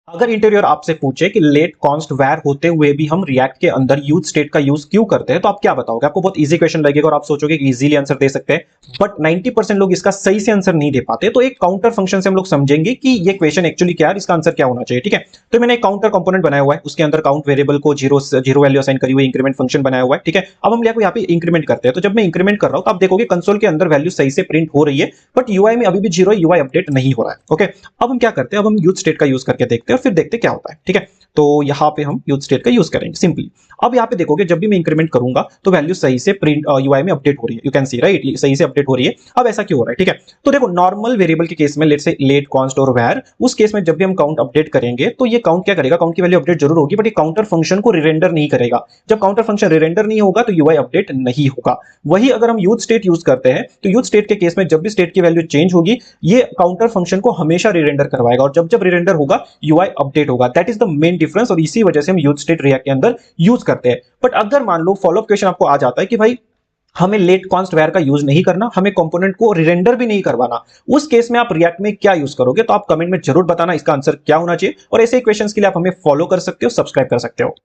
अगर इंटीरियर आपसे पूछे कि लेट कॉन्स्ट वैर होते हुए भी हम रिएक्ट के अंदर यूज स्टेट का यूज क्यों करते हैं, तो आप क्या बताओगे? आपको बहुत इजी क्वेश्चन लगेगा और आप सोचोगे कि इजीली आंसर दे सकते हैं, बट 90% लोग इसका सही से आंसर नहीं दे पाते। तो एक काउंटर फंक्शन से हम लोग समझेंगे कि ये क्वेश्चन एक्चुअली क्या है, इसका आंसर क्या होना चाहिए। ठीक है, तो मैंने एक काउंटर कंपोनेंट बनाया हुआ है, उसके अंदर काउंट वेरिएबल को जीरो जीरो वैल्यू असाइन करी हुई इंक्रीमेंट फंक्शन बनाया हुआ है। ठीक है, अब हम यहाँ पे इंक्रीमेंट करते हैं। तो जब मैं इंक्रीमेंट कर रहा हूं तो आप देखोगे कंसोल के अंदर वैल्यू सही से प्रिंट हो रही है, बट यूआई में अभी भी जीरो, यूआई अपडेट नहीं हो रहा है। ओके, अब हम क्या करते हैं, अब हम यूज स्टेट का यूज करके देखते हैं और फिर देखते हैं क्या होता है। ठीक है, तो यहां पे हम यूज स्टेट का यूज करेंगे सिंपली। अब यहां पे देखोगे जब भी मैं इंक्रीमेंट करूंगा तो वैल्यू सही से प्रिंट यूआई में अपडेट हो रही है। यू कैन सी राइट, सही से अपडेट हो रही है। अब ऐसा क्यों हो रहा है? ठीक है, तो देखो नॉर्मल वेरिएबल के केस में, लेट से लेट, कॉन्स्ट और वैर, उस केस में जब भी हम काउंट अपडेट करेंगे तो ये काउंट क्या करेगा, काउंट की वैल्यू अपडेट जरूर होगी, बट ये काउंटर फंक्शन को रिरेंडर नहीं करेगा। जब काउंटर फंक्शन रिरेंडर नहीं होगा तो यूआई अपडेट नहीं होगा। वही अगर हम यूज स्टेट यूज करते हैं तो यूज स्टेट के केस में जब भी स्टेट की वैल्यू चेंज होगी, ये काउंटर फंक्शन को हमेशा रिरेंडर करवाएगा, और जब जब रिरेंडर होगा यूआई अपडेट होगा। That is the main difference, और इसी वजह से हम यूज स्टेट रिएक्ट के अंदर यूज करते हैं। बट अगर मान लो फॉलोअप क्वेश्चन आपको आ जाता है कि भाई हमें लेट कॉन्स्ट वैर का यूज नहीं करना, हमें कंपोनेंट को रिरेंडर भी नहीं करवाना, उस केस में आप रिएक्ट में क्या यूज करोगे? तो आप कमेंट में जरूर बताना इसका आंसर क्या होना चाहिए, और ऐसे क्वेश्चंस के लिए आप हमें फॉलो कर सकते हो, सब्सक्राइब कर सकते हो।